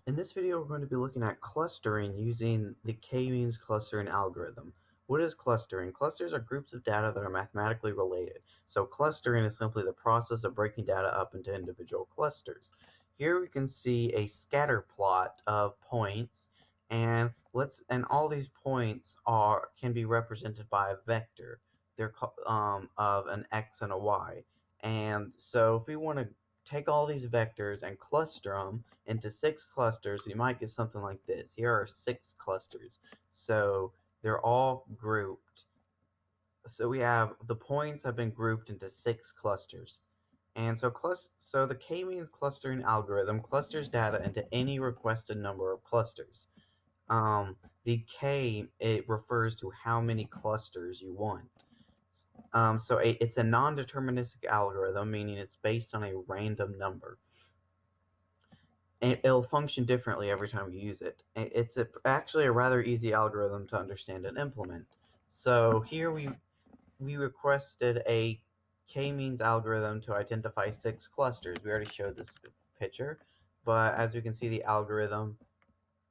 In this video, we're going to be looking at clustering using the k-means clustering algorithm. What is clustering? Clusters are groups of data that are mathematically related. So clustering is simply the process of breaking data up into individual clusters. Here we can see a scatter plot of points, and all these points can be represented by a vector. They're of an x and a y. And so if we want to take all these vectors and cluster them into 6 clusters, you might get something like this. Here are 6 clusters. So they're all grouped. So we have the points have been grouped into 6 clusters. And so the k-means clustering algorithm clusters data into any requested number of clusters. The k, it refers to how many clusters you want. It's a non-deterministic algorithm, meaning it's based on a random number. It'll function differently every time you use it. It's actually a rather easy algorithm to understand and implement. So here we requested a k-means algorithm to identify 6 clusters. We already showed this picture, but as you can see, the algorithm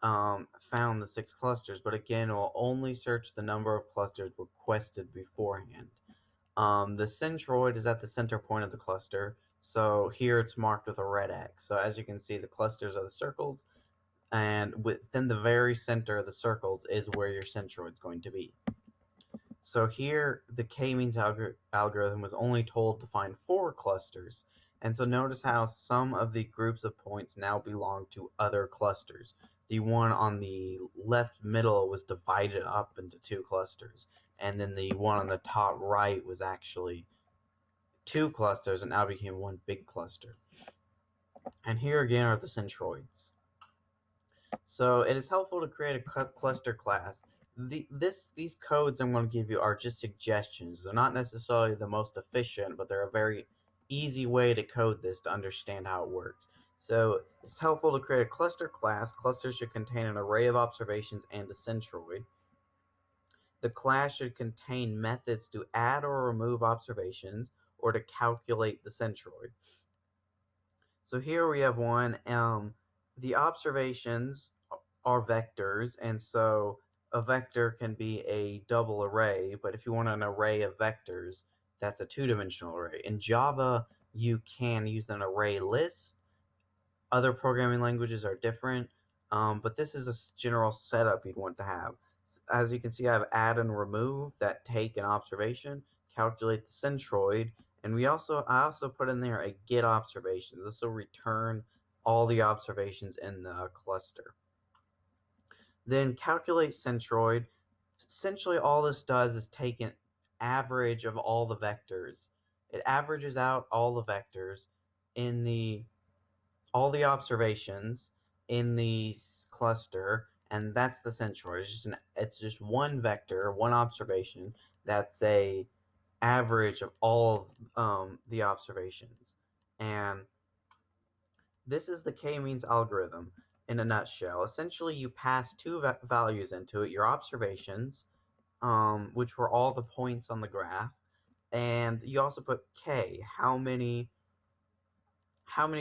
found the 6 clusters, but again, it will only search the number of clusters requested beforehand. The centroid is at the center point of the cluster, so here it's marked with a red X. So as you can see, the clusters are the circles, and within the very center of the circles is where your centroid is going to be. So here, the k-means algorithm was only told to find 4 clusters, and so notice how some of the groups of points now belong to other clusters. The one on the left middle was divided up into 2 clusters, and then the one on the top right was actually 2 clusters and now became one big cluster. And here again are the centroids. So it is helpful to create a cluster class. These codes I'm going to give you are just suggestions. They're not necessarily the most efficient, but they're a very easy way to code this to understand how it works. So it's helpful to create a cluster class. Clusters should contain an array of observations and a centroid. The class should contain methods to add or remove observations or to calculate the centroid. So here we have one. The observations are vectors, and so a vector can be a double array, but if you want an array of vectors, that's a two-dimensional array. In Java, you can use an array list. Other programming languages are different, but this is a general setup you'd want to have. As you can see, I have add and remove that take an observation, calculate the centroid, and I also put in there a get observations. This will return all the observations in the cluster. Then calculate centroid. Essentially, all this does is take an average of all the vectors. It averages out all the vectors in all the observations in the cluster, and that's the centroid. It's just one vector, one observation. That's a average of all the observations, and this is the k-means algorithm in a nutshell. Essentially, you pass 2 values into it: your observations, which were all the points on the graph, and you also put k, how many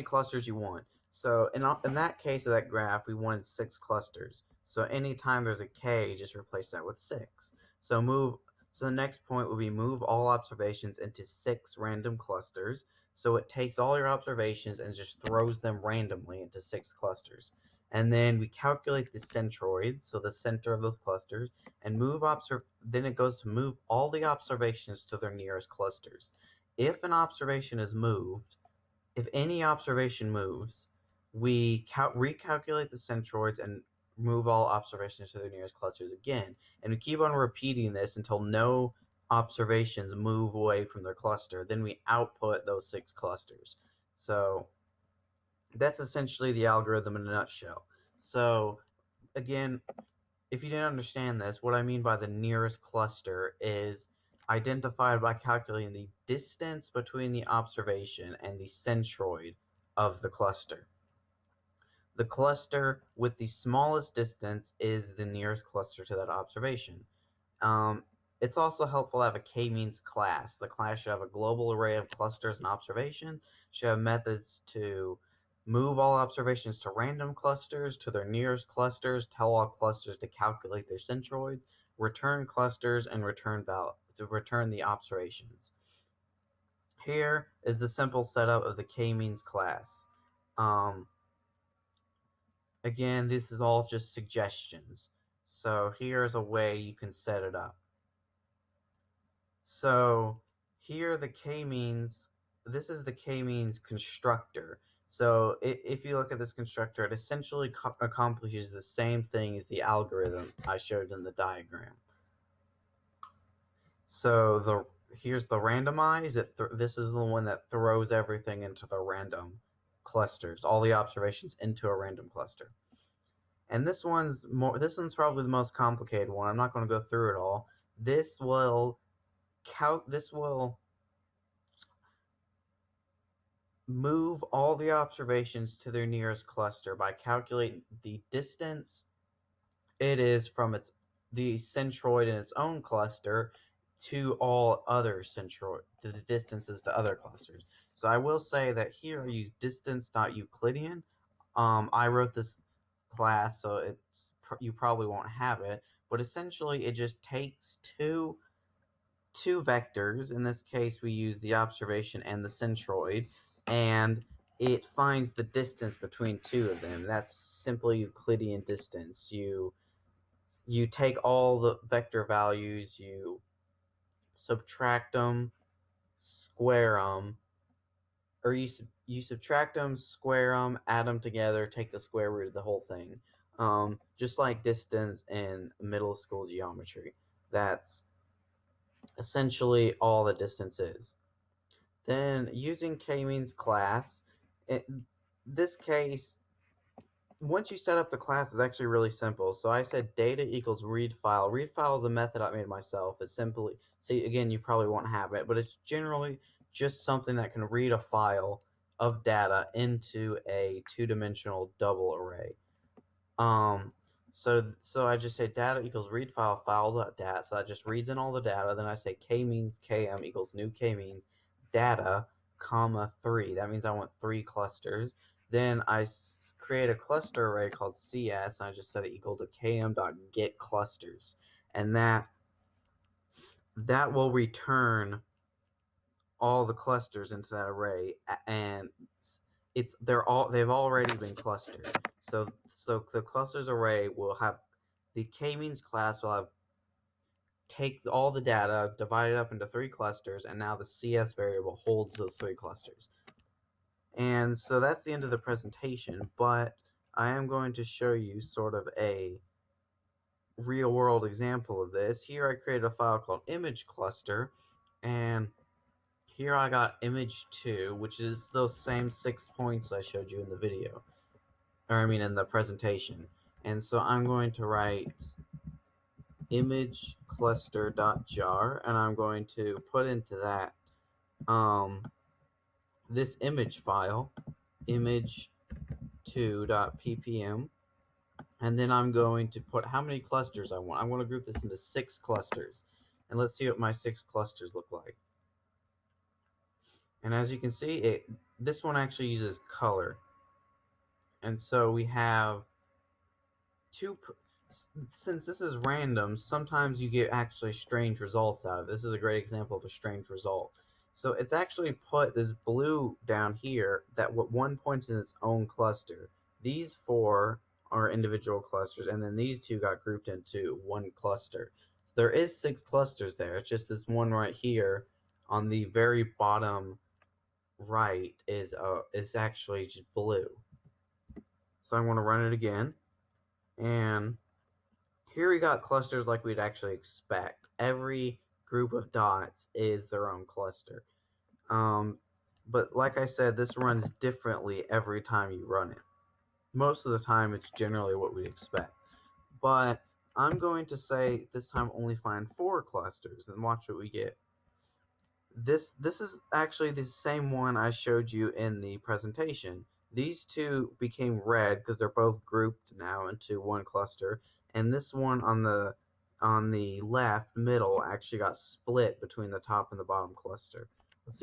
clusters you want. So in that case of that graph, we wanted 6 clusters. So anytime there's a k, just replace that with 6. So the next point would be move all observations into 6 random clusters. So it takes all your observations and just throws them randomly into 6 clusters. And then we calculate the centroid, so the center of those clusters, and then it goes to move all the observations to their nearest clusters. If any observation moves, we recalculate the centroids and move all observations to their nearest clusters again. And we keep on repeating this until no observations move away from their cluster. Then we output those 6 clusters. So that's essentially the algorithm in a nutshell. So again, if you didn't understand this, what I mean by the nearest cluster is identified by calculating the distance between the observation and the centroid of the cluster. The cluster with the smallest distance is the nearest cluster to that observation. It's also helpful to have a k-means class. The class should have a global array of clusters and observations, should have methods to move all observations to random clusters, to their nearest clusters, tell all clusters to calculate their centroids, return clusters, and return the observations. Here is the simple setup of the k-means class. Again, this is all just suggestions. So here's a way you can set it up. So here the k-means, this is the k-means constructor. So if you look at this constructor, it essentially accomplishes the same thing as the algorithm I showed in the diagram. So here's the randomize. This is the one that throws everything into the random clusters, all the observations into a random cluster. And this one's probably the most complicated one. I'm not going to go through it all. This will move all the observations to their nearest cluster by calculating the distance it is from the centroid in its own cluster to all other centroid, the distances to other clusters. So I will say that here I use distance.Euclidean. I wrote this class, so you probably won't have it, but essentially it just takes two vectors. In this case, we use the observation and the centroid, and it finds the distance between two of them. That's simply Euclidean distance. You take all the vector values, you subtract them, square them, or you subtract them, square them, add them together, take the square root of the whole thing. Just like distance in middle school geometry. That's essentially all the distance is. Then using k-means class, in this case, once you set up the class, it's actually really simple. So I said data equals read file. Read file is a method I made myself. It's simply, see, again, you probably won't have it, but it's generally just something that can read a file of data into a two-dimensional double array. So I just say data equals read file.dat. So that just reads in all the data. Then I say k-means km equals new k-means data, comma 3. That means I want 3 clusters. Then I create a cluster array called CS, and I just set it equal to km.get clusters, and that will return all the clusters into that array, and they've already been clustered. So the clusters array will have the k-means class will have take all the data, divide it up into 3 clusters, and now the CS variable holds those 3 clusters. And so that's the end of the presentation, but I am going to show you sort of a real world example of this. Here I created a file called image cluster, and here I got image 2, which is those same 6 points I showed you in the video, or I mean in the presentation. And so I'm going to write image cluster.jar, and I'm going to put into that this image file, image2.ppm, and then I'm going to put how many clusters I want. I'm going to group this into 6 clusters, and let's see what my 6 clusters look like. And as you can see, this one actually uses color, and so we have since this is random, sometimes you get actually strange results out of it. This is a great example of a strange result. So it's actually put this blue down here that one points in its own cluster. These 4 are individual clusters, and then these 2 got grouped into one cluster. There is 6 clusters there. It's just this one right here on the very bottom right is actually just blue. So I'm going to run it again, and here we got clusters like we'd actually expect. Every group of dots is their own cluster. But like I said, this runs differently every time you run it. Most of the time, it's generally what we expect. But I'm going to say this time only find 4 clusters, and watch what we get. This is actually the same one I showed you in the presentation. These 2 became red because they're both grouped now into one cluster, and this one on the left middle actually got split between the top and the bottom cluster.